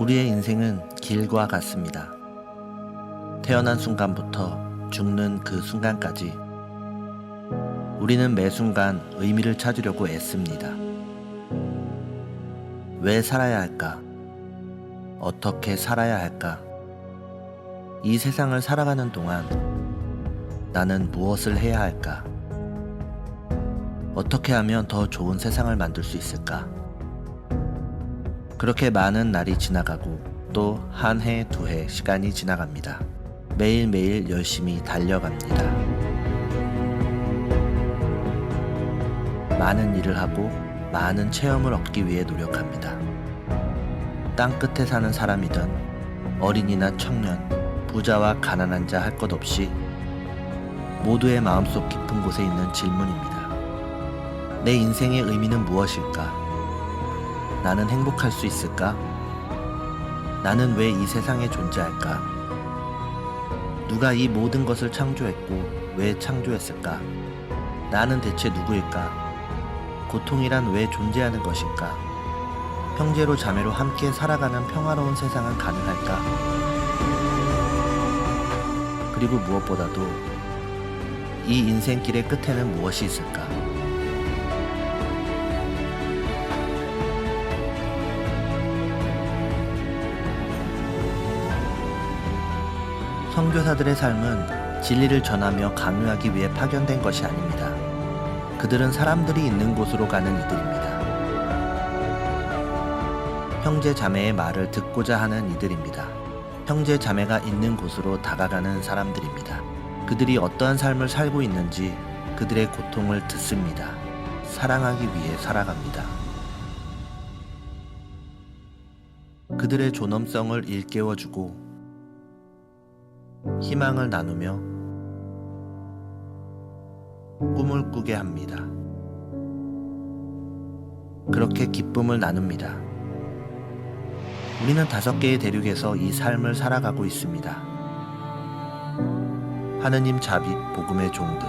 우리의 인생은 길과 같습니다. 태어난 순간부터 죽는 그 순간까지 우리는 매 순간 의미를 찾으려고 애씁니다. 왜 살아야 할까? 어떻게 살아야 할까? 이 세상을 살아가는 동안 나는 무엇을 해야 할까? 어떻게 하면 더 좋은 세상을 만들 수 있을까? 그렇게 많은 날이 지나가고 또 한 해, 두 해 시간이 지나갑니다. 매일매일 열심히 달려갑니다. 많은 일을 하고 많은 체험을 얻기 위해 노력합니다. 땅 끝에 사는 사람이든 어린이나 청년, 부자와 가난한 자 할 것 없이 모두의 마음속 깊은 곳에 있는 질문입니다. 내 인생의 의미는 무엇일까? 나는 행복할 수 있을까? 나는 왜 이 세상에 존재할까? 누가 이 모든 것을 창조했고 왜 창조했을까? 나는 대체 누구일까? 고통이란 왜 존재하는 것일까? 형제로 자매로 함께 살아가는 평화로운 세상은 가능할까? 그리고 무엇보다도 이 인생길의 끝에는 무엇이 있을까? 선교사들의 삶은 진리를 전하며 강요하기 위해 파견된 것이 아닙니다. 그들은 사람들이 있는 곳으로 가는 이들입니다. 형제 자매의 말을 듣고자 하는 이들입니다. 형제 자매가 있는 곳으로 다가가는 사람들입니다. 그들이 어떠한 삶을 살고 있는지 그들의 고통을 듣습니다. 사랑하기 위해 살아갑니다. 그들의 존엄성을 일깨워주고 희망을 나누며 꿈을 꾸게 합니다. 그렇게 기쁨을 나눕니다. 우리는 5개의 대륙에서 이 삶을 살아가고 있습니다. 하느님 자비 복음의 종들.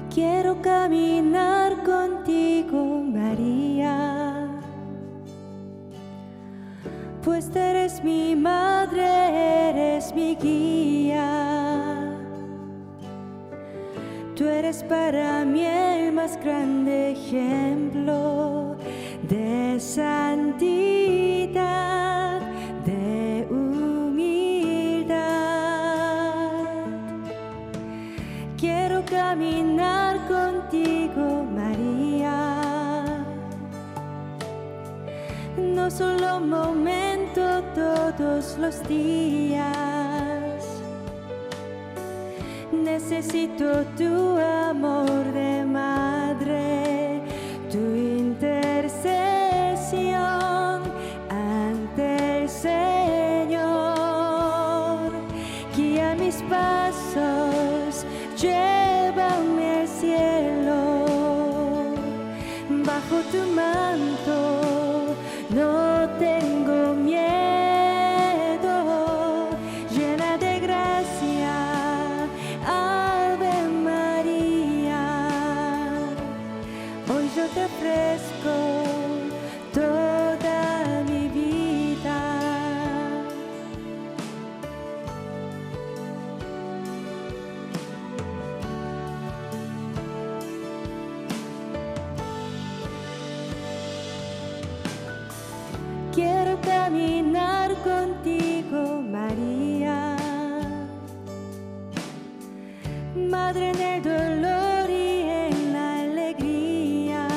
Quiero caminar contigo, María, pues eres mi madre, eres mi guía. Tú eres para mí el más grande ejemplo de santidad, de humildad. Quiero caminar contigo, María, no solo un momento, todos los días. Necesito tu amor de madre, tu intercesión ante el Señor. Guía mis pasos, llévame al cielo, bajo tu manto no tengo miedo, llena de gracia, Ave María. Hoy yo te ofrezco toda mi vida. Quiero caminar contigo, María, Madre en el dolor y en la alegría.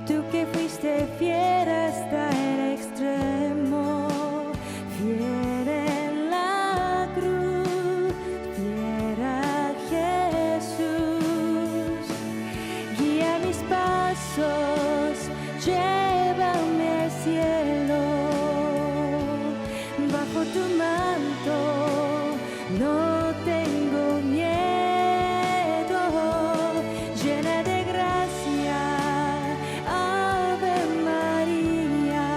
Tú que fuiste fiel hasta el extremo, fiel en la cruz, fiel a Jesús. Guía mis pasos, llévame al cielo. tu manto no tengo miedo, llena de gracia, Ave María.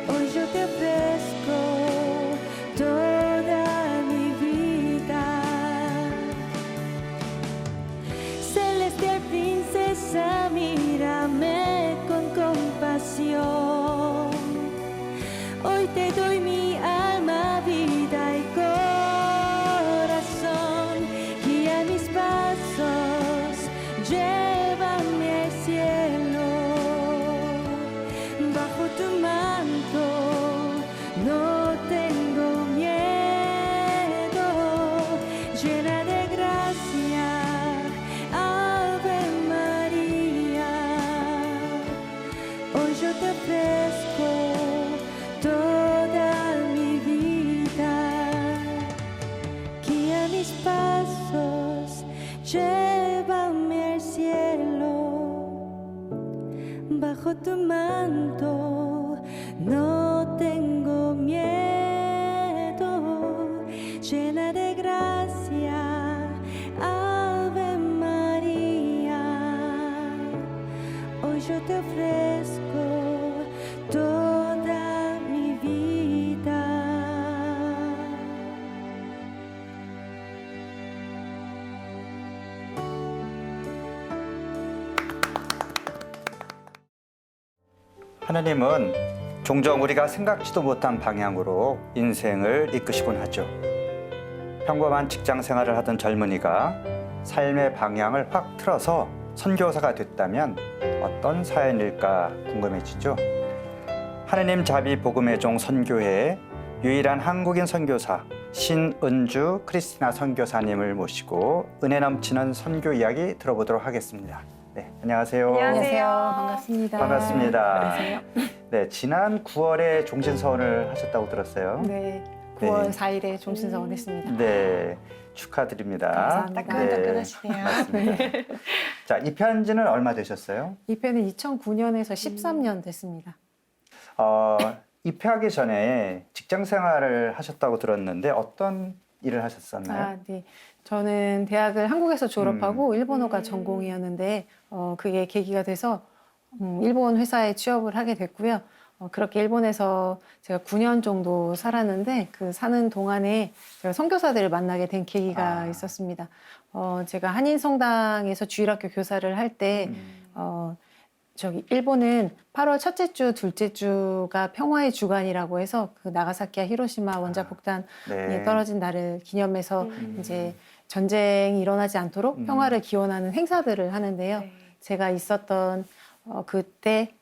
Hoy yo te ofrezco toda mi vida. Celestial princesa, mírame con compasión. Hoy te doy mi alma, vida y corazón. Guía mis pasos, llévame al cielo. Bajo tu manto no tengo miedo, llena de gracia, Ave María. Hoy yo te ofrezco toda mi vida. Guía mis pasos, llévame al cielo. Bajo tu manto no tengo miedo, llena de gracia, Ave María. Hoy yo te ofrezco toda mi vida. 하느님은 종종 우리가 생각지도 못한 방향으로 인생을 이끄시곤 하죠. 평범한 직장 생활을 하던 젊은이가 삶의 방향을 확 틀어서 선교사가 됐다면 어떤 사연일까 궁금해지죠. 하느님 자비 복음의 종 선교회의 유일한 한국인 선교사 신은주 크리스티나 선교사님을 모시고 은혜 넘치는 선교 이야기 들어보도록 하겠습니다. 네, 안녕하세요. 안녕하세요. 반갑습니다. 반갑습니다. 안녕하세요. 네, 지난 9월에 종신서원을 하셨다고 들었어요. 네, 9월 네. 4일에 종신서원 했습니다. 네, 축하드립니다. 감사합니다. 따끈따끈하시네요. 맞습니다. 자, 이 편지는 얼마 되셨어요? 입회는 2009년에서 13년 됐습니다. 입회하기 전에 직장 생활을 하셨다고 들었는데 어떤 일을 하셨었나요? 네. 저는 대학을 한국에서 졸업하고 일본어가 전공이었는데 그게 계기가 돼서 일본 회사에 취업을 하게 됐고요. 그렇게 일본에서 제가 9년 정도 살았는데 그 사는 동안에 제가 선교사들을 만나게 된 계기가 있었습니다. 제가 한인성당에서 주일학교 교사를 할 때 저기 일본은 8월 첫째 주, 둘째 주가 평화의 주간이라고 해서 그 나가사키와 히로시마 원자 폭탄이 네. 떨어진 날을 기념해서 이제 전쟁이 일어나지 않도록 평화를 기원하는 행사들을 하는데요. 제가 있었던 그때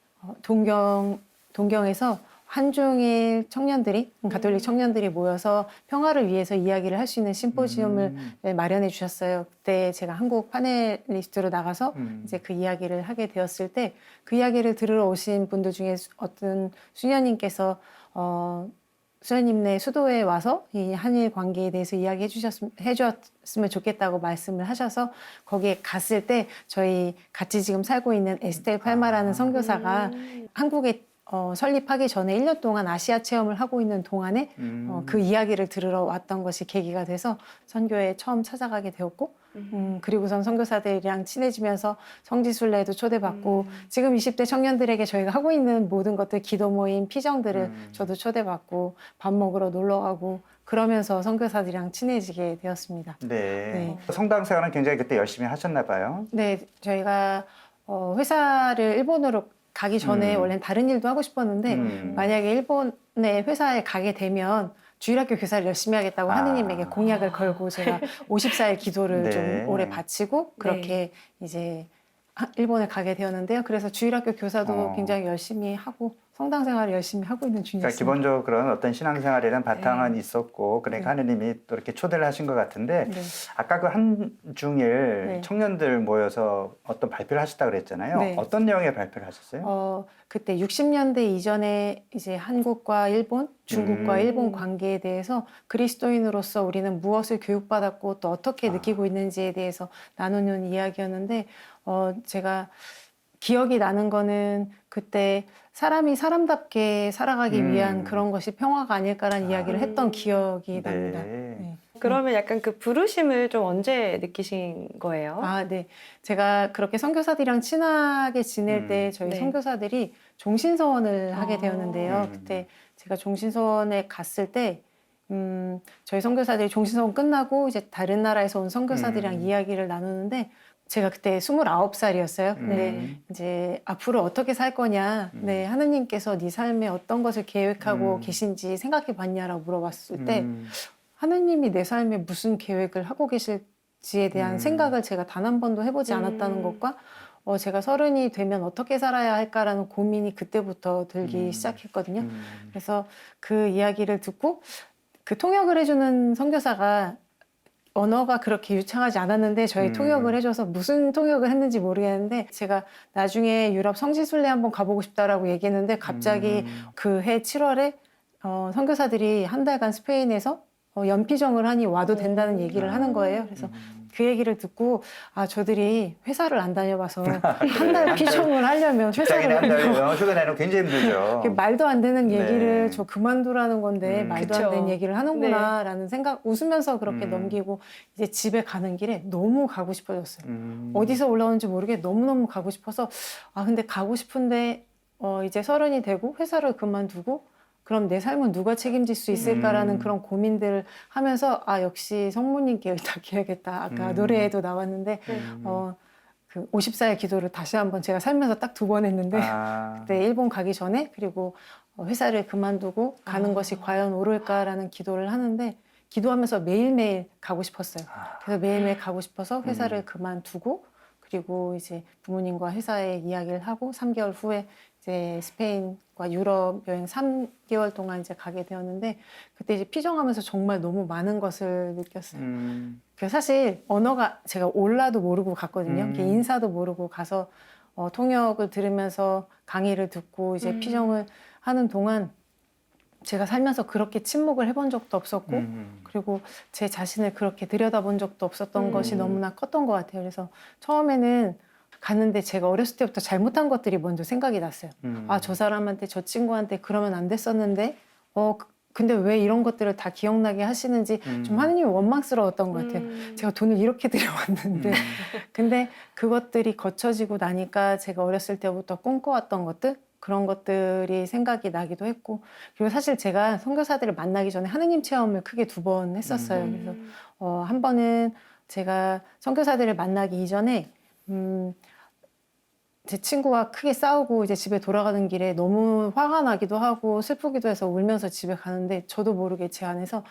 동경에서 한중일 청년들이 가톨릭 청년들이 모여서 평화를 위해서 이야기를 할 수 있는 심포지움을 마련해 주셨어요. 그때 제가 한국 파넬리스트로 나가서 이제 그 이야기를 하게 되었을 때 그 이야기를 들으러 오신 분들 중에 어떤 수녀님께서 수녀님네 수도에 와서 이 한일 관계에 대해서 이야기해 주셨으면 좋겠다고 말씀을 하셔서 거기에 갔을 때 저희 같이 지금 살고 있는 에스텔 팔마라는 선교사가 한국에 설립하기 전에 1년 동안 아시아 체험을 하고 있는 동안에 그 이야기를 들으러 왔던 것이 계기가 돼서 선교에 처음 찾아가게 되었고 그리고선 선교사들이랑 친해지면서 성지순례도 초대받고 지금 20대 청년들에게 저희가 하고 있는 모든 것들 기도 모임, 피정들을 저도 초대받고 밥 먹으러 놀러 가고 그러면서 선교사들이랑 친해지게 되었습니다. 네. 성당 생활은 굉장히 그때 열심히 하셨나 봐요. 네, 저희가 회사를 일본으로 가기 전에 원래는 다른 일도 하고 싶었는데 만약에 일본의 회사에 가게 되면 주일학교 교사를 열심히 하겠다고 하느님에게 공약을 걸고 제가 54일 기도를 네. 좀 오래 바치고 그렇게 이제 일본에 가게 되었는데요. 그래서 주일학교 교사도 굉장히 열심히 하고 성당 생활을 열심히 하고 있는 중이었습니다. 그러니까 기본적으로 그런 어떤 신앙생활이란 바탕은 있었고 그러니까 하느님이 또 이렇게 초대를 하신 것 같은데 아까 그 한중일 청년들 모여서 어떤 발표를 하셨다고 그랬잖아요. 어떤 내용의 발표를 하셨어요? 그때 60년대 이전에 이제 한국과 일본, 중국과 일본 관계에 대해서 그리스도인으로서 우리는 무엇을 교육받았고 또 어떻게 느끼고 있는지에 대해서 나누는 이야기였는데 제가 기억이 나는 거는 그때 사람이 사람답게 살아가기 위한 음. 그런 것이 평화가 아닐까라는 이야기를 했던 기억이 납니다. 네. 네. 그러면 약간 그 부르심을 좀 언제 느끼신 거예요? 아, 네. 제가 그렇게 선교사들이랑 친하게 지낼 때 저희 네. 선교사들이 종신서원을 하게 되었는데요. 음. 그때 제가 종신서원에 갔을 때 저희 선교사들이 종신서원 끝나고 이제 다른 나라에서 온 선교사들이랑 이야기를 나누는데 제가 그때 29살이었어요. 근데 이제 앞으로 어떻게 살 거냐, 네, 하느님께서 네 삶에 어떤 것을 계획하고 계신지 생각해 봤냐라고 물어봤을 때 하느님이 내 삶에 무슨 계획을 하고 계실지에 대한 생각을 제가 단 한 번도 해보지 않았다는 것과 제가 30이 되면 어떻게 살아야 할까라는 고민이 그때부터 들기 시작했거든요. 그래서 그 이야기를 듣고 그 통역을 해주는 선교사가 언어가 그렇게 유창하지 않았는데 저희 통역을 해줘서 무슨 통역을 했는지 모르겠는데 제가 나중에 유럽 성지순례 한번 가보고 싶다라고 얘기했는데 갑자기 그 해 7월에 선교사들이 한 달간 스페인에서 연피정을 하니 와도 된다는 얘기를 하는 거예요. 그래서 그 얘기를 듣고 아 저들이 회사를 안 다녀봐서 한 달 피정을 하려면 직장인이 한 달 회사를 휴가 내는 굉장히 힘들죠. 말도 안 되는 얘기를 네. 저 그만두라는 건데 말도 안 그쵸. 되는 얘기를 하는구나라는 생각 웃으면서 그렇게 넘기고 이제 집에 가는 길에 너무 가고 싶어졌어요. 어디서 올라오는지 모르게 너무너무 가고 싶어서 아 근데 가고 싶은데 이제 30이 되고 회사를 그만두고 그럼 내 삶은 누가 책임질 수 있을까라는 그런 고민들을 하면서 아 역시 성모님께 의탁해야겠다. 아까 노래에도 나왔는데 그 54의 기도를 다시 한번 제가 살면서 딱 2번 했는데 그때 일본 가기 전에 그리고 회사를 그만두고 가는 것이 과연 옳을까라는 기도를 하는데 기도하면서 매일매일 가고 싶었어요. 그래서 매일매일 가고 싶어서 회사를 그만두고 그리고 이제 부모님과 회사에 이야기를 하고 3개월 후에 이제 스페인과 유럽 여행 3개월 동안 이제 가게 되었는데 그때 이제 피정하면서 정말 너무 많은 것을 느꼈어요. 그 사실 언어가 제가 올라도 모르고 갔거든요. 이렇게 인사도 모르고 가서 통역을 들으면서 강의를 듣고 이제 피정을 하는 동안 제가 살면서 그렇게 침묵을 해본 적도 없었고 그리고 제 자신을 그렇게 들여다본 적도 없었던 것이 너무나 컸던 것 같아요. 그래서 처음에는 갔는데 제가 어렸을 때부터 잘못한 것들이 먼저 생각이 났어요. 아, 저 사람한테 저 친구한테 그러면 안 됐었는데 근데 왜 이런 것들을 다 기억나게 하시는지 좀 하느님이 원망스러웠던 것 같아요. 제가 돈을 이렇게 들여왔는데 근데 그것들이 거쳐지고 나니까 제가 어렸을 때부터 꿈꿔왔던 것들 그런 것들이 생각이 나기도 했고 그리고 사실 제가 선교사들을 만나기 전에 하느님 체험을 크게 2번 했었어요. 그래서 한 번은 제가 선교사들을 만나기 이전에 제 친구와 크게 싸우고 이제 집에 돌아가는 길에 너무 화가 나기도 하고 슬프기도 해서 울면서 집에 가는데 저도 모르게 제 안에서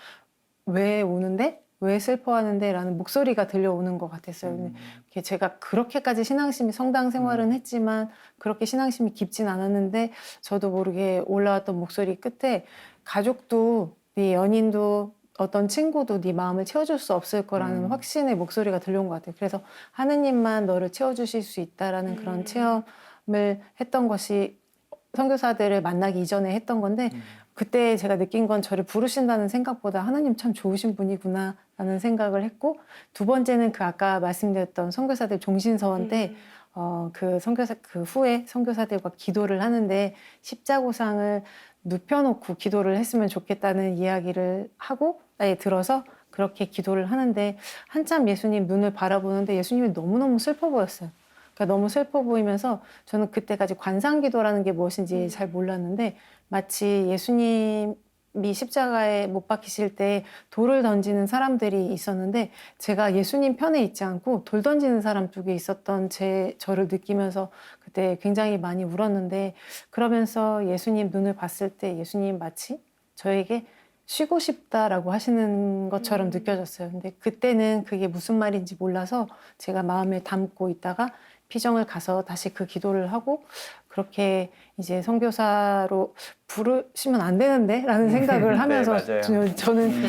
왜 우는데? 왜 슬퍼하는데? 라는 목소리가 들려오는 것 같았어요. 근데 제가 그렇게까지 신앙심이 성당 생활은 했지만 그렇게 신앙심이 깊진 않았는데 저도 모르게 올라왔던 목소리 끝에 가족도 네 연인도 어떤 친구도 네 마음을 채워줄 수 없을 거라는 확신의 목소리가 들려온 것 같아요. 그래서 하느님만 너를 채워주실 수 있다라는 그런 체험을 했던 것이 선교사들을 만나기 이전에 했던 건데 그때 제가 느낀 건 저를 부르신다는 생각보다 하나님 참 좋으신 분이구나 라는 생각을 했고 2번째는 그 아까 말씀드렸던 선교사들 종신서원 때 그 후에 선교사들과 기도를 하는데 십자고상을 눕혀놓고 기도를 했으면 좋겠다는 이야기를 하고 들어서 그렇게 기도를 하는데 한참 예수님 눈을 바라보는데 예수님이 너무너무 슬퍼 보였어요. 그러니까 너무 슬퍼 보이면서 저는 그때까지 관상기도라는 게 무엇인지 잘 몰랐는데 마치 예수님이 십자가에 못 박히실 때 돌을 던지는 사람들이 있었는데 제가 예수님 편에 있지 않고 돌 던지는 사람 쪽에 있었던 저를 느끼면서 그때 굉장히 많이 울었는데 그러면서 예수님 눈을 봤을 때 예수님 마치 저에게 쉬고 싶다라고 하시는 것처럼 느껴졌어요. 근데 그때는 그게 무슨 말인지 몰라서 제가 마음에 담고 있다가 피정을 가서 다시 그 기도를 하고 그렇게 이제 선교사로 부르시면 안 되는데 라는 생각을 하면서 네, 저는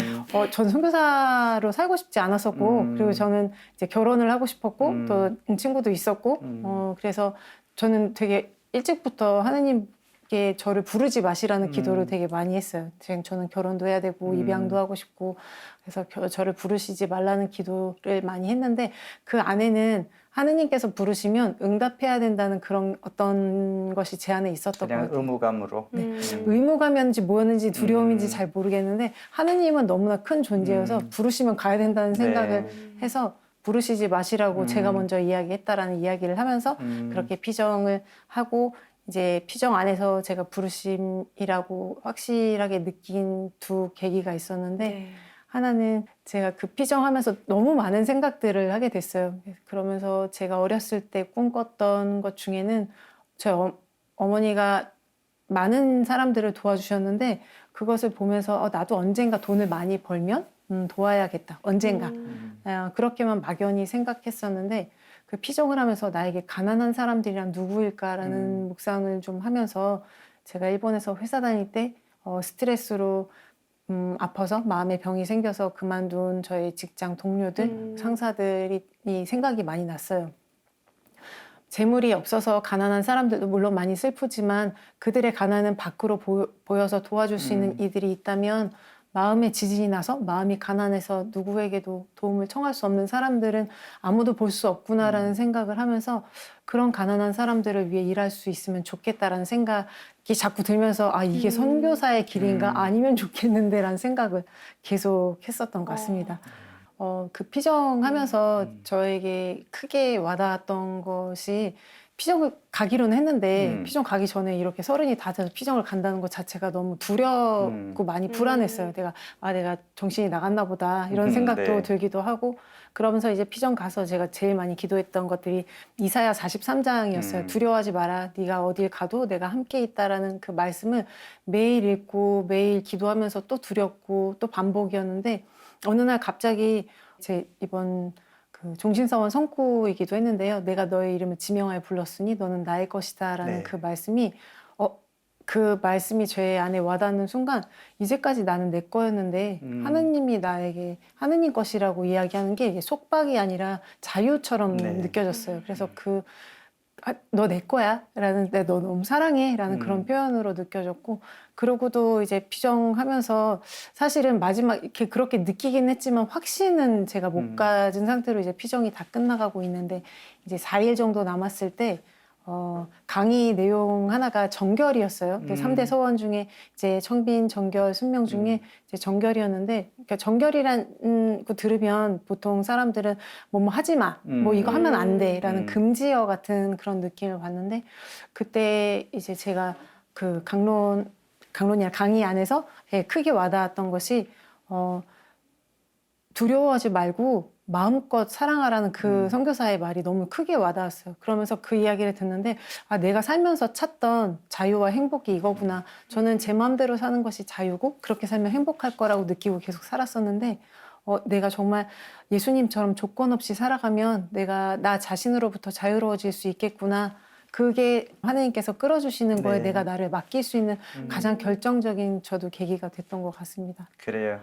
선교사로 살고 싶지 않았었고 그리고 저는 이제 결혼을 하고 싶었고 또 친구도 있었고 그래서 저는 되게 일찍부터 하느님께 저를 부르지 마시라는 기도를 되게 많이 했어요. 저는 결혼도 해야 되고 입양도 하고 싶고 그래서 저를 부르시지 말라는 기도를 많이 했는데 그 안에는 하느님께서 부르시면 응답해야 된다는 그런 어떤 것이 제 안에 있었던 것 그냥 같아요. 의무감으로. 의무감이었는지 뭐였는지 두려움인지 잘 모르겠는데 하느님은 너무나 큰 존재여서 부르시면 가야 된다는 생각을 네. 해서 부르시지 마시라고 제가 먼저 이야기했다라는 이야기를 하면서 그렇게 피정을 하고 이제 피정 안에서 제가 부르심이라고 확실하게 느낀 두 계기가 있었는데 네. 하나는 제가 그 피정하면서 너무 많은 생각들을 하게 됐어요. 그러면서 제가 어렸을 때 꿈꿨던 것 중에는 저희 어머니가 많은 사람들을 도와주셨는데 그것을 보면서 나도 언젠가 돈을 많이 벌면 도와야겠다. 언젠가. 그렇게만 막연히 생각했었는데 그 피정을 하면서 나에게 가난한 사람들이란 누구일까라는 묵상을 좀 하면서 제가 일본에서 회사 다닐 때 스트레스로 아파서 마음의 병이 생겨서 그만둔 저희 직장 동료들, 상사들이 생각이 많이 났어요. 재물이 없어서 가난한 사람들도 물론 많이 슬프지만 그들의 가난은 밖으로 보여서 도와줄 수 있는 이들이 있다면 마음에 지진이 나서 마음이 가난해서 누구에게도 도움을 청할 수 없는 사람들은 아무도 볼 수 없구나라는 생각을 하면서 그런 가난한 사람들을 위해 일할 수 있으면 좋겠다라는 생각이 자꾸 들면서 이게 선교사의 길인가 아니면 좋겠는데라는 생각을 계속 했었던 것 같습니다. 그 피정하면서 저에게 크게 와닿았던 것이 피정을 가기로는 했는데 피정 가기 전에 이렇게 30이 다 돼서 피정을 간다는 것 자체가 너무 두렵고 많이 불안했어요. 내가 정신이 나갔나 보다 이런 생각도 네. 들기도 하고 그러면서 이제 피정 가서 제가 제일 많이 기도했던 것들이 이사야 43장이었어요. 두려워하지 마라. 네가 어딜 가도 내가 함께 있다라는 그 말씀을 매일 읽고 매일 기도하면서 또 두렵고 또 반복이었는데 어느 날 갑자기 제 이번 그 종신서원 성구이기도 했는데요. 내가 너의 이름을 지명하여 불렀으니 너는 나의 것이다라는 네. 그 말씀이 제 안에 와닿는 순간 이제까지 나는 내 거였는데 하느님이 나에게 하느님 것이라고 이야기하는 게 이게 속박이 아니라 자유처럼 네. 느껴졌어요. 그래서 너 내 거야 라는 너 너무 사랑해 라는 그런 표현으로 느껴졌고 그러고도 이제 피정하면서 사실은 마지막 이렇게 그렇게 느끼긴 했지만 확신은 제가 못 가진 상태로 이제 피정이 다 끝나가고 있는데 이제 4일 정도 남았을 때 강의 내용 하나가 정결이었어요. 3대 서원 중에 이제 청빈, 정결, 순명 중에 이제 정결이었는데, 그러니까 정결이란 거 들으면 보통 사람들은 뭐 하지 마, 뭐 이거 하면 안 돼라는 금지어 같은 그런 느낌을 받는데, 그때 이제 제가 그 강론이 아니라 강의 안에서 크게 와닿았던 것이 두려워하지 말고 마음껏 사랑하라는 그 선교사의 말이 너무 크게 와닿았어요. 그러면서 그 이야기를 듣는데 내가 살면서 찾던 자유와 행복이 이거구나. 저는 제 마음대로 사는 것이 자유고 그렇게 살면 행복할 거라고 느끼고 계속 살았었는데 내가 정말 예수님처럼 조건 없이 살아가면 내가 나 자신으로부터 자유로워질 수 있겠구나. 그게 하나님께서 끌어주시는 거에 네. 내가 나를 맡길 수 있는 가장 결정적인 저도 계기가 됐던 것 같습니다. 그래요.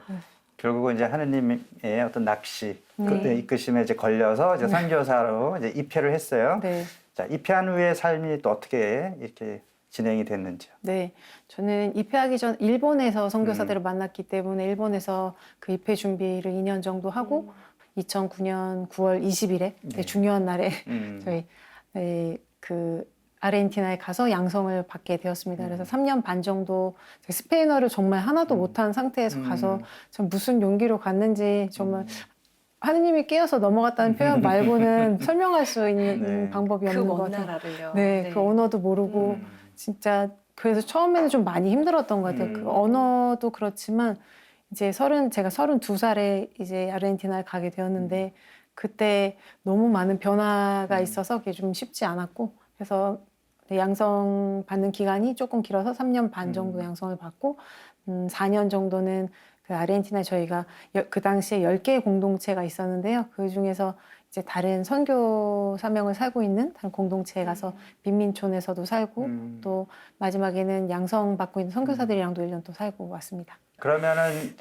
결국은 이제 하느님의 어떤 낚시, 네. 그 이끄심에 이제 걸려서 이제 선교사로 이제 입회를 했어요. 네. 자, 입회한 후에 삶이 또 어떻게 이렇게 진행이 됐는지요? 네, 저는 입회하기 전 일본에서 선교사들을 만났기 때문에 일본에서 그 입회 준비를 2년 정도 하고 2009년 9월 20일에 네. 중요한 날에 저희 그 아르헨티나에 가서 양성을 받게 되었습니다. 그래서 3년 반 정도 스페인어를 정말 하나도 못한 상태에서 가서 전 무슨 용기로 갔는지 정말 하느님이 깨어서 넘어갔다는 표현 말고는 설명할 수 있는 네. 방법이 그 없는 것 먼 같아요. 나라를요. 네, 그 언어도 모르고 진짜 그래서 처음에는 좀 많이 힘들었던 것 같아요. 그 언어도 그렇지만 이제 제가 32살에 이제 아르헨티나를 가게 되었는데 그때 너무 많은 변화가 있어서 그게 좀 쉽지 않았고 그래서 양성 받는 기간이 조금 길어서 3년 반 정도 양성을 받고 4년 정도는 그 아르헨티나에 저희가 그 당시에 10개의 공동체가 있었는데요. 그 중에서 이제 다른 선교 사명을 살고 있는 다른 공동체에 가서 빈민촌에서도 살고 또 마지막에는 양성 받고 있는 선교사들이랑도 1년 또 살고 왔습니다. 그러면은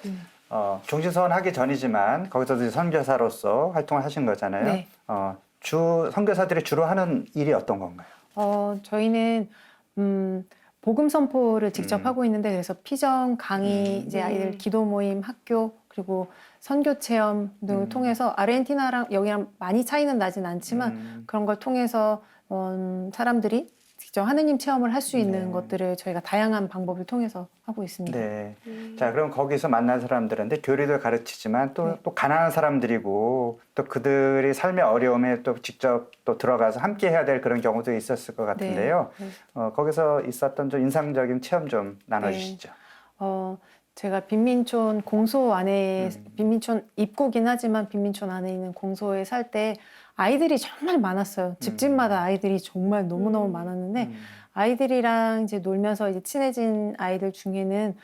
종신서원 하기 전이지만 거기서도 이제 선교사로서 활동을 하신 거잖아요. 네. 선교사들이 주로 하는 일이 어떤 건가요? 저희는 복음 선포를 직접 하고 있는데 그래서 피정, 강의, 이제 아이들 기도 모임, 학교 그리고 선교 체험 등을 통해서 아르헨티나랑 여기랑 많이 차이는 나진 않지만 그런 걸 통해서 사람들이 직접 하느님 체험을 할 수 있는 네. 것들을 저희가 다양한 방법을 통해서 하고 있습니다. 네. 자, 그럼 거기서 만난 사람들한테 교리도 가르치지만 또 가난한 사람들이고 또 그들이 삶의 어려움에 또 직접 또 들어가서 함께 해야 될 그런 경우도 있었을 것 같은데요. 네. 거기서 있었던 좀 인상적인 체험 좀 나눠주시죠. 제가 빈민촌 공소 안에 빈민촌 입구긴 하지만 빈민촌 안에 있는 공소에 살 때 아이들이 정말 많았어요. 집집마다 아이들이 정말 너무너무 많았는데 아이들이랑 이제 놀면서 이제 친해진 아이들 중에는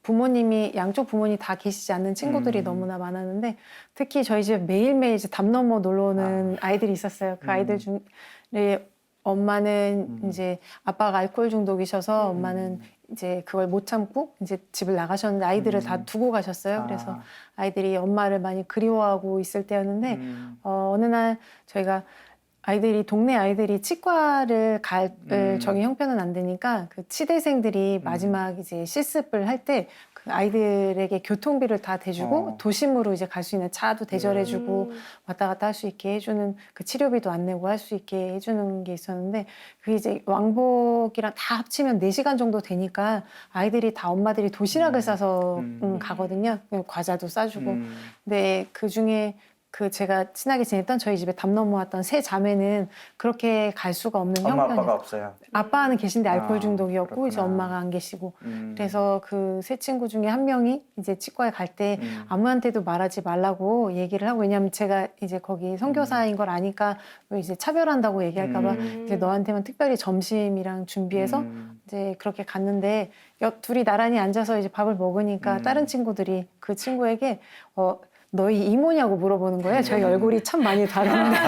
부모님이 양쪽 부모님 다 계시지 않는 친구들이 너무나 많았는데 특히 저희 집에 매일매일 이제 담 넘어 놀러 오는 아이들이 있었어요. 그 아이들 중에 엄마는 이제 아빠가 알코올 중독이셔서 엄마는 이제 그걸 못 참고 이제 집을 나가셨는데 아이들을 다 두고 가셨어요. 그래서 아이들이 엄마를 많이 그리워하고 있을 때였는데 어느 날 저희가 동네 아이들이 치과를 갈 정의 형편은 안 되니까 그 치대생들이 마지막 이제 실습을 할 때 그 아이들에게 교통비를 다 대주고 도심으로 이제 갈 수 있는 차도 대절해주고 왔다 갔다 할 수 있게 해주는 그 치료비도 안 내고 할 수 있게 해주는 게 있었는데 그게 이제 왕복이랑 다 합치면 4시간 정도 되니까 아이들이 다 엄마들이 도시락을 싸서 가거든요. 과자도 싸주고. 근데 그 중에 제가 친하게 지냈던 저희 집에 담 넘어왔던 세 자매는 그렇게 갈 수가 없는 엄마 형편이었어요. 아빠가 없어요. 아빠는 계신데 알코올 중독이었고 그렇구나. 이제 엄마가 안 계시고 그래서 그 세 친구 중에 한 명이 이제 치과에 갈 때 아무한테도 말하지 말라고 얘기를 하고 왜냐면 제가 이제 거기 선교사인 걸 아니까 이제 차별한다고 얘기할까봐 이제 너한테만 특별히 점심이랑 준비해서 이제 그렇게 갔는데 둘이 나란히 앉아서 이제 밥을 먹으니까 다른 친구들이 그 친구에게 너희 이모냐고 물어보는 거예요. 저희 얼굴이 참 많이 다른데.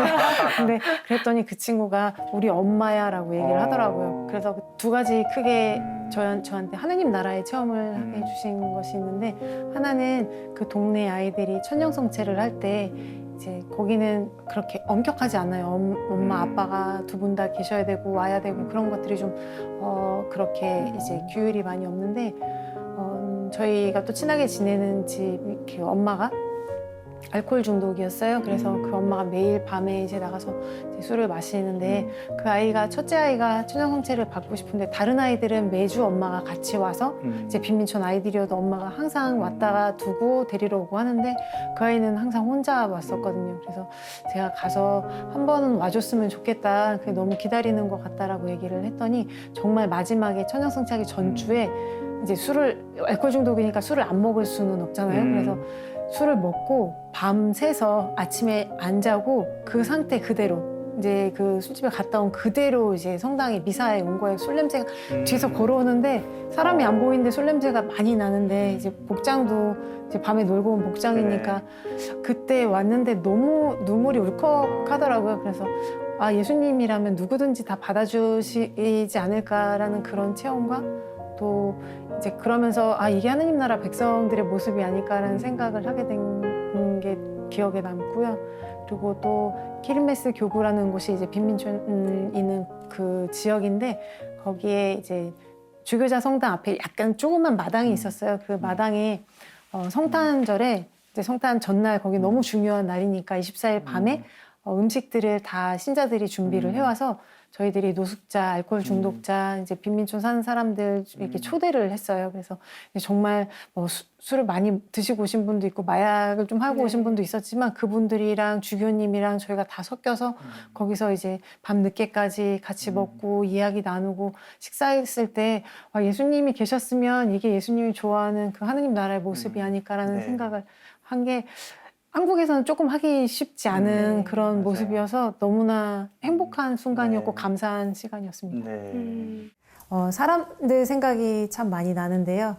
근데 그랬더니 그 친구가 우리 엄마야 라고 얘기를 하더라고요. 그래서 그 두 가지 크게 저한테 하느님 나라의 체험을 하게 해주신 것이 있는데 하나는 그 동네 아이들이 천년성체를 할 때 이제 거기는 그렇게 엄격하지 않아요. 엄마 아빠가 두 분 다 계셔야 되고 와야 되고 그런 것들이 좀 그렇게 이제 규율이 많이 없는데 저희가 또 친하게 지내는 집 그 엄마가 알코올 중독이었어요. 그래서 그 엄마가 매일 밤에 이제 나가서 이제 술을 마시는데 그 아이가 첫째 아이가 천연성체를 받고 싶은데 다른 아이들은 매주 엄마가 같이 와서 이제 빈민촌 아이들이어도 엄마가 항상 왔다가 두고 데리러 오고 하는데 그 아이는 항상 혼자 왔었거든요. 그래서 제가 가서 한 번은 와줬으면 좋겠다. 그게 너무 기다리는 것 같다라고 얘기를 했더니 정말 마지막에 천연성체하기 전주에 이제 알코올 중독이니까 술을 안 먹을 수는 없잖아요. 그래서 술을 먹고 밤새서 아침에 안 자고 그 상태 그대로 이제 그 술집에 갔다 온 그대로 이제 성당에 미사에 온 거예요. 술 냄새가 뒤에서 걸어오는데 사람이 안 보이는데 술 냄새가 많이 나는데 이제 복장도 이제 밤에 놀고 온 복장이니까 그때 왔는데 너무 눈물이 울컥하더라고요. 그래서 예수님이라면 누구든지 다 받아주시지 않을까라는 그런 체험과 또 이제 그러면서 이게 하느님 나라 백성들의 모습이 아닐까라는 생각을 하게 된 게 기억에 남고요. 그리고 또 키르메스 교구라는 곳이 이제 빈민촌 있는 그 지역인데 거기에 이제 주교자 성당 앞에 약간 조그만 마당이 있었어요. 그 마당에 성탄절에 이제 성탄 전날 거기 너무 중요한 날이니까 24일 밤에 음식들을 다 신자들이 준비를 해와서 저희들이 노숙자, 알코올 중독자, 이제 빈민촌 사는 사람들 이렇게 초대를 했어요. 그래서 정말 술을 많이 드시고 오신 분도 있고 마약을 좀 하고 오신 분도 있었지만 그분들이랑 주교님이랑 저희가 다 섞여서 거기서 이제 밤 늦게까지 같이 먹고 이야기 나누고 식사했을 때 예수님이 계셨으면 이게 예수님이 좋아하는 그 하느님 나라의 모습이 아닐까라는 생각을 한 게 한국에서는 조금 하기 쉽지 않은 그런 맞아요. 모습이어서 너무나 행복한 순간이었고 감사한 시간이었습니다. 사람들 생각이 참 많이 나는데요.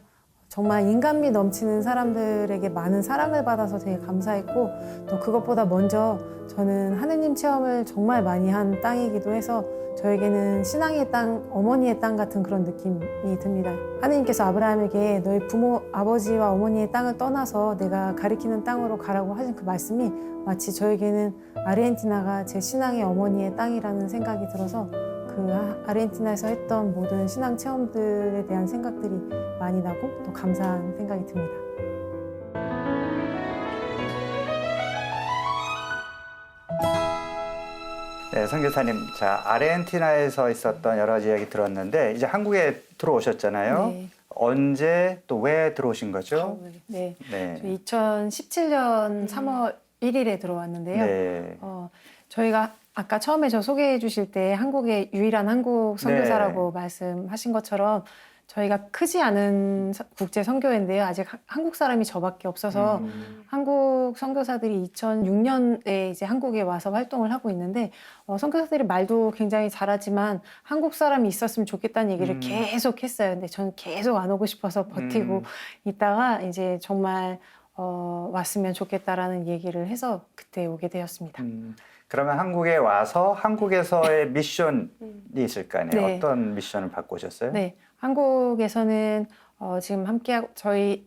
정말 인간미 넘치는 사람들에게 많은 사랑을 받아서 되게 감사했고 또 그것보다 먼저 저는 하느님 체험을 정말 많이 한 땅이기도 해서 저에게는 신앙의 땅, 어머니의 땅 같은 그런 느낌이 듭니다. 하느님께서 아브라함에게 너희 부모, 아버지와 어머니의 땅을 떠나서 내가 가리키는 땅으로 가라고 하신 그 말씀이 마치 저에게는 아르헨티나가 제 신앙의 어머니의 땅이라는 생각이 들어서 그 아르헨티나에서 했던 모든 신앙 체험들에 대한 생각들이 많이 나고 또 감사한 생각이 듭니다. 네, 선교사님, 자 아르헨티나에서 있었던 여러 가지 이야기 들었는데 이제 한국에 들어오셨잖아요. 네. 언제 또 왜 들어오신 거죠? 네. 네. 2017년 3월 1일에 들어왔는데요. 네. 저희가 아까 처음에 저 소개해 주실 때 한국의 유일한 한국 선교사라고 네. 말씀하신 것처럼 저희가 크지 않은 국제 선교회인데요. 아직 한국 사람이 저밖에 없어서 한국 선교사들이 2006년에 이제 한국에 와서 활동을 하고 있는데 선교사들이 말도 굉장히 잘하지만 한국 사람이 있었으면 좋겠다는 얘기를 계속 했어요. 근데 저는 계속 안 오고 싶어서 버티고 있다가 이제 정말 왔으면 좋겠다라는 얘기를 해서 그때 오게 되었습니다. 그러면 한국에 와서 한국에서의 미션이 있을 거 아니에요? 네. 어떤 미션을 받고 오셨어요? 네, 한국에서는 지금 함께하고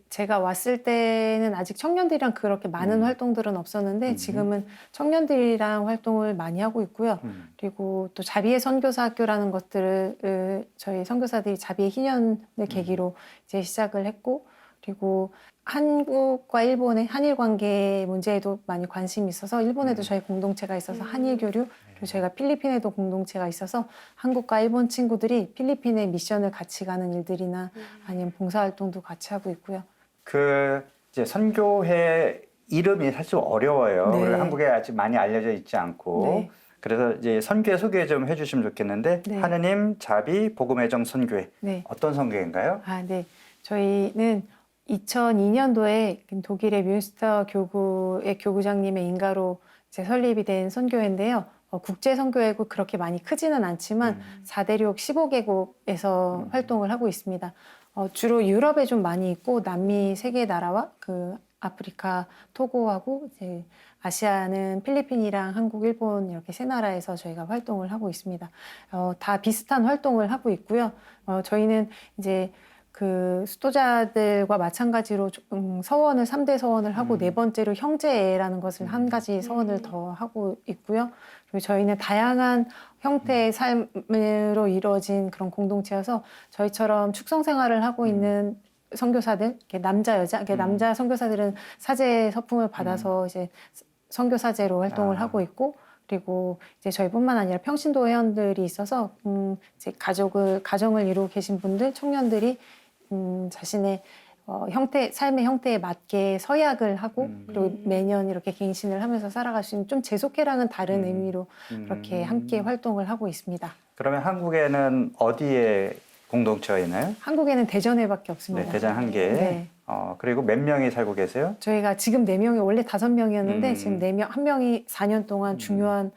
제가 왔을 때는 아직 청년들이랑 그렇게 많은 활동들은 없었는데 지금은 청년들이랑 활동을 많이 하고 있고요. 그리고 또 자비의 선교사 학교라는 것들을 저희 선교사들이 자비의 희년을 계기로 이제 시작을 했고, 그리고 한국과 일본의 한일 관계 문제에도 많이 관심이 있어서 일본에도 저희 공동체가 있어서 한일 교류, 그리고 저희가 필리핀에도 공동체가 있어서 한국과 일본 친구들이 필리핀에 미션을 같이 가는 일들이나 아니면 봉사활동도 같이 하고 있고요. 그 이제 선교회 이름이 사실 어려워요. 네. 그리고 한국에 아직 많이 알려져 있지 않고. 네. 그래서 이제 선교회 소개 좀 해주시면 좋겠는데 네. 하느님 자비 복음의정 선교회 네. 어떤 선교회인가요? 네. 저희는 2002년도에 독일의 뮌스터 교구의 교구장님의 인가로 이제 설립이 된 선교회인데요. 국제 선교회고 그렇게 많이 크지는 않지만 4대륙 15개국에서 활동을 하고 있습니다. 주로 유럽에 좀 많이 있고 남미 3개 나라와 그 아프리카 토고하고 이제 아시아는 필리핀이랑 한국, 일본 이렇게 3나라에서 저희가 활동을 하고 있습니다. 다 비슷한 활동을 하고 있고요. 저희는 이제 그 수도자들과 마찬가지로 서원을 3대 서원을 하고 네 번째로 형제애라는 것을 한 가지 서원을 더 하고 있고요. 그리고 저희는 다양한 형태의 삶으로 이루어진 그런 공동체여서 저희처럼 축성 생활을 하고 있는 선교사들, 남자 여자, 남자 선교사들은 사제 서풍을 받아서 이제 선교사제로 활동을 하고 있고, 그리고 이제 저희뿐만 아니라 평신도 회원들이 있어서 이제 가정을 이루고 계신 분들, 청년들이 자신의 삶의 형태에 맞게 서약을 하고 그리고 매년 이렇게 갱신을 하면서 살아갈 수 있는 좀 제속회랑은 다른 의미로 그렇게 함께 활동을 하고 있습니다. 그러면 한국에는 어디에 공동체가 있나요? 한국에는 대전회밖에 없습니다. 네, 대전 한 개. 네. 그리고 몇 명이 살고 계세요? 저희가 지금 4명이 원래 5명이었는데 지금 4명, 한 명이 4년 동안 중요한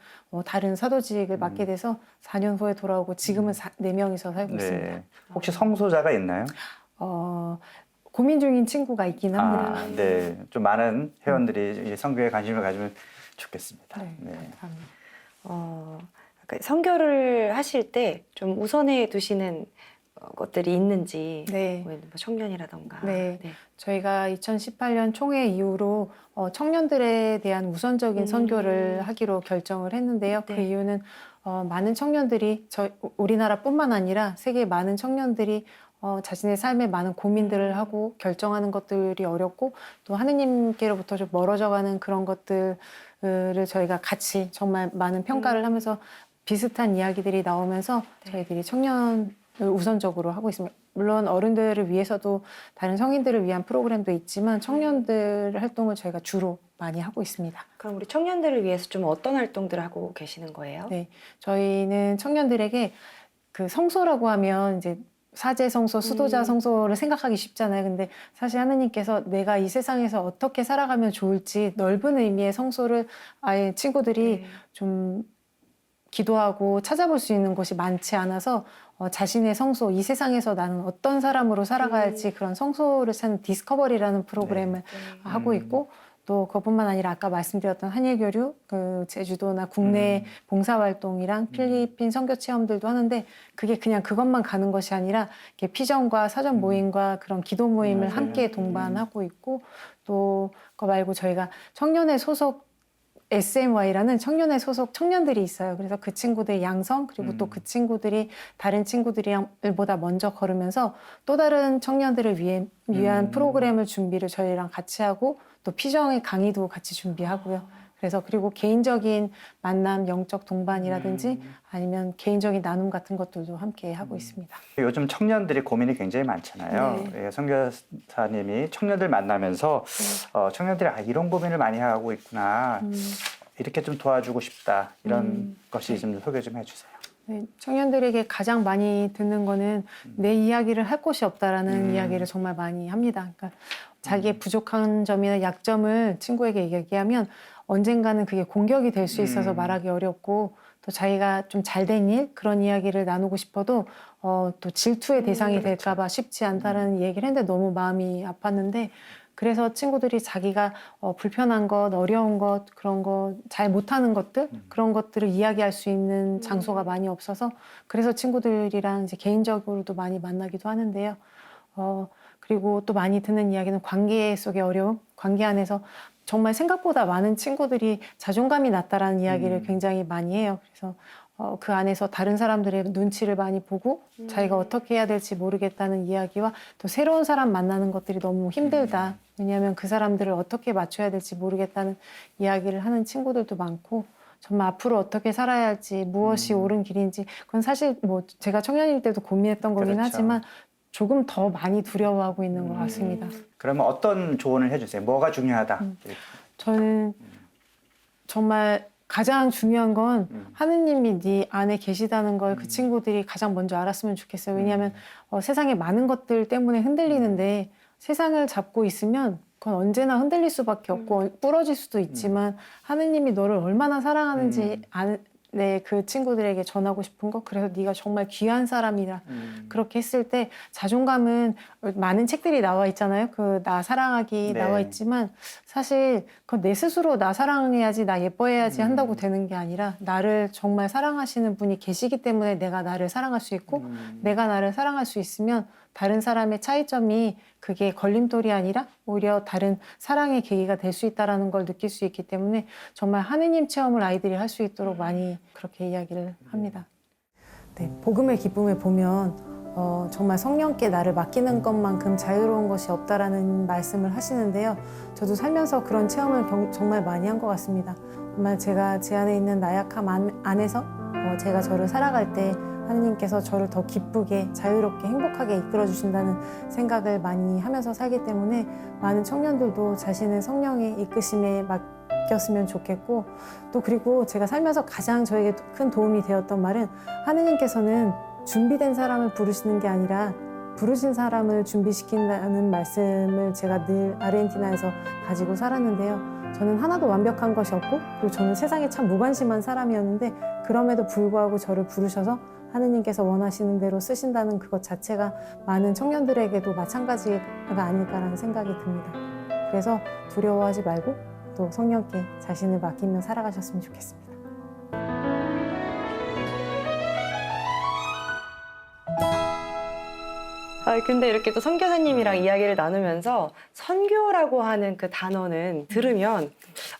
다른 사도직을 맡게 돼서 4년 후에 돌아오고 지금은 4명이서 살고 있습니다. 혹시 성소자가 있나요? 고민 중인 친구가 있긴 합니다. 네. 좀 많은 회원들이 이 선교에 관심을 가지면 좋겠습니다. 네, 네. 감사합니다. 선교를 하실 때 좀 우선해 두시는 것들이 있는지, 네. 뭐 청년이라던가. 네. 저희가 2018년 총회 이후로 청년들에 대한 우선적인 선교를 하기로 결정을 했는데요. 네. 그 이유는 많은 청년들이 우리나라뿐만 아니라 세계의 많은 청년들이 자신의 삶에 많은 고민들을 하고 결정하는 것들이 어렵고 또 하느님께로부터 좀 멀어져가는 그런 것들을 저희가 같이 정말 많은 평가를 하면서 비슷한 이야기들이 나오면서 저희들이 청년을 우선적으로 하고 있습니다. 물론 어른들을 위해서도 다른 성인들을 위한 프로그램도 있지만 청년들 활동을 저희가 주로 많이 하고 있습니다. 그럼 우리 청년들을 위해서 좀 어떤 활동들을 하고 계시는 거예요? 네, 저희는 청년들에게 그 성소라고 하면 이제 사제 성소, 수도자 성소를 생각하기 쉽잖아요. 근데 사실 하느님께서 내가 이 세상에서 어떻게 살아가면 좋을지 넓은 의미의 성소를 아예 친구들이 좀 기도하고 찾아볼 수 있는 곳이 많지 않아서 자신의 성소, 이 세상에서 나는 어떤 사람으로 살아가야 할지 그런 성소를 찾는 디스커버리라는 프로그램을 하고 있고 또 그것뿐만 아니라 아까 말씀드렸던 한일교류, 그 제주도나 국내 봉사활동이랑 필리핀 선교 체험들도 하는데 그게 그냥 그것만 가는 것이 아니라 이렇게 피정과 사전 모임과 그런 기도 모임을 함께 동반하고 있고 또 그거 말고 저희가 청년의 소속 SMY라는 청년의 소속 청년들이 있어요. 그래서 그 친구들 양성 그리고 또 그 친구들이 다른 친구들보다 먼저 걸으면서 또 다른 청년들을 위한 프로그램을 준비를 저희랑 같이 하고 또 피정의 강의도 같이 준비하고요. 그래서 그리고 개인적인 만남, 영적 동반이라든지 아니면 개인적인 나눔 같은 것들도 함께 하고 있습니다. 요즘 청년들이 고민이 굉장히 많잖아요. 네. 예, 선교사님이 청년들 만나면서 청년들이 이런 고민을 많이 하고 있구나. 이렇게 좀 도와주고 싶다. 이런 것이 좀 소개 좀 해주세요. 네, 청년들에게 가장 많이 듣는 거는 내 이야기를 할 곳이 없다라는 이야기를 정말 많이 합니다. 그러니까 자기의 부족한 점이나 약점을 친구에게 얘기하면 언젠가는 그게 공격이 될 수 있어서 말하기 어렵고 또 자기가 좀 잘된 일 그런 이야기를 나누고 싶어도 또 질투의 대상이 될까 봐 쉽지 않다는 얘기를 했는데 너무 마음이 아팠는데 그래서 친구들이 자기가 불편한 것, 어려운 것, 그런 거 잘 못하는 것들 그런 것들을 이야기할 수 있는 장소가 많이 없어서 그래서 친구들이랑 이제 개인적으로도 많이 만나기도 하는데요. 그리고 또 많이 듣는 이야기는 관계 속의 어려움, 관계 안에서 정말 생각보다 많은 친구들이 자존감이 낮다라는 이야기를 굉장히 많이 해요. 그래서 그 안에서 다른 사람들의 눈치를 많이 보고 자기가 어떻게 해야 될지 모르겠다는 이야기와 또 새로운 사람 만나는 것들이 너무 힘들다. 왜냐하면 그 사람들을 어떻게 맞춰야 될지 모르겠다는 이야기를 하는 친구들도 많고 정말 앞으로 어떻게 살아야 할지 무엇이 옳은 길인지 그건 사실 뭐 제가 청년일 때도 고민했던 거긴 그렇죠. 하지만 조금 더 많이 두려워하고 있는 것 같습니다. 그러면 어떤 조언을 해주세요? 뭐가 중요하다? 저는 정말 가장 중요한 건 하느님이 네 안에 계시다는 걸 그 친구들이 가장 먼저 알았으면 좋겠어요. 왜냐하면 세상에 많은 것들 때문에 흔들리는데 세상을 잡고 있으면 그건 언제나 흔들릴 수밖에 없고 부러질 수도 있지만 하느님이 너를 얼마나 사랑하는지 네, 그 친구들에게 전하고 싶은 거 그래서 네가 정말 귀한 사람이다 그렇게 했을 때 자존감은 많은 책들이 나와 있잖아요. 그 나 사랑하기 네. 나와 있지만 사실 그건 내 스스로 나 사랑해야지 나 예뻐해야지 한다고 되는 게 아니라 나를 정말 사랑하시는 분이 계시기 때문에 내가 나를 사랑할 수 있고 내가 나를 사랑할 수 있으면 다른 사람의 차이점이 그게 걸림돌이 아니라 오히려 다른 사랑의 계기가 될 수 있다는 걸 느낄 수 있기 때문에 정말 하느님 체험을 아이들이 할 수 있도록 많이 그렇게 이야기를 합니다. 네, 복음의 기쁨에 보면 정말 성령께 나를 맡기는 것만큼 자유로운 것이 없다라는 말씀을 하시는데요. 저도 살면서 그런 체험을 정말 많이 한 것 같습니다. 정말 제가 제 안에 있는 나약함 안에서 제가 저를 살아갈 때 하느님께서 저를 더 기쁘게 자유롭게 행복하게 이끌어 주신다는 생각을 많이 하면서 살기 때문에 많은 청년들도 자신의 성령의 이끄심에 맡겼으면 좋겠고 또 그리고 제가 살면서 가장 저에게 큰 도움이 되었던 말은 하느님께서는 준비된 사람을 부르시는 게 아니라 부르신 사람을 준비시킨다는 말씀을 제가 늘 아르헨티나에서 가지고 살았는데요. 저는 하나도 완벽한 것이 없고 그리고 저는 세상에 참 무관심한 사람이었는데 그럼에도 불구하고 저를 부르셔서 하느님께서 원하시는 대로 쓰신다는 그것 자체가 많은 청년들에게도 마찬가지가 아닐까라는 생각이 듭니다. 그래서 두려워하지 말고 또 성령께 자신을 맡기며 살아가셨으면 좋겠습니다. 근데 이렇게 또 선교사님이랑 이야기를 나누면서 선교라고 하는 그 단어는 들으면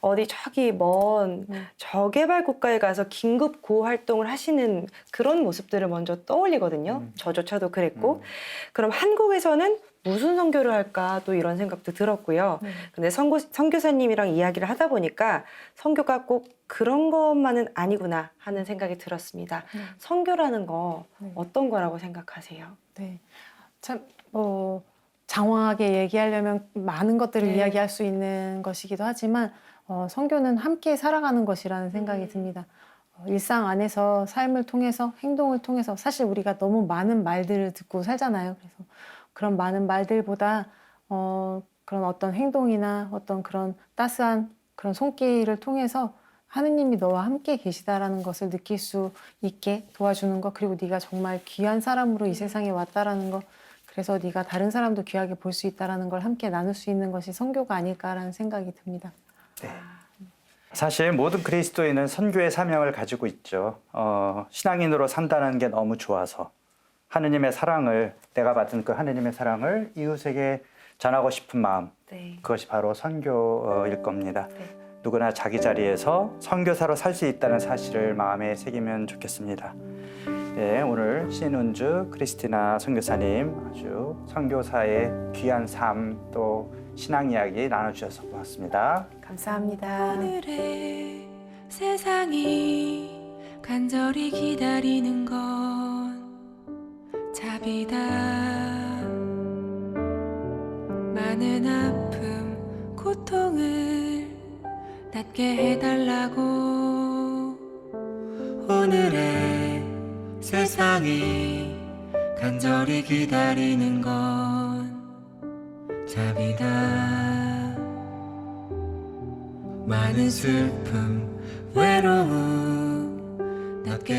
어디 저기 먼 저개발 국가에 가서 긴급 구호 활동을 하시는 그런 모습들을 먼저 떠올리거든요. 저조차도 그랬고. 그럼 한국에서는 무슨 선교를 할까 또 이런 생각도 들었고요. 근데 선교사님이랑 이야기를 하다 보니까 선교가 꼭 그런 것만은 아니구나 하는 생각이 들었습니다. 선교라는 거 어떤 거라고 생각하세요? 네. 참, 장황하게 얘기하려면 많은 것들을 이야기할 수 있는 것이기도 하지만, 선교는 함께 살아가는 것이라는 생각이 듭니다. 일상 안에서 삶을 통해서, 행동을 통해서, 사실 우리가 너무 많은 말들을 듣고 살잖아요. 그래서 그런 많은 말들보다, 그런 어떤 행동이나 어떤 그런 따스한 그런 손길을 통해서 하느님이 너와 함께 계시다라는 것을 느낄 수 있게 도와주는 것, 그리고 네가 정말 귀한 사람으로 이 세상에 왔다라는 것, 그래서 네가 다른 사람도 귀하게 볼 수 있다라는 걸 함께 나눌 수 있는 것이 선교가 아닐까라는 생각이 듭니다. 네. 사실 모든 그리스도인은 선교의 사명을 가지고 있죠. 신앙인으로 산다는 게 너무 좋아서 하느님의 사랑을, 내가 받은 그 하느님의 사랑을 이웃에게 전하고 싶은 마음, 그것이 바로 선교일 겁니다. 누구나 자기 자리에서 선교사로 살 수 있다는 사실을 마음에 새기면 좋겠습니다. 네, 오늘 신은주 크리스티나 선교사님 아주 선교사의 귀한 삶 또 신앙 이야기 나눠주셔서 고맙습니다. 감사합니다. 오늘의 세상이 간절히 기다리는 건 자비다. 많은 아픔, 고통을 낫게 해달라고. 오늘의 세상이 간절히 기다리는 건 자비다. 많은 슬픔, 외로움 낫게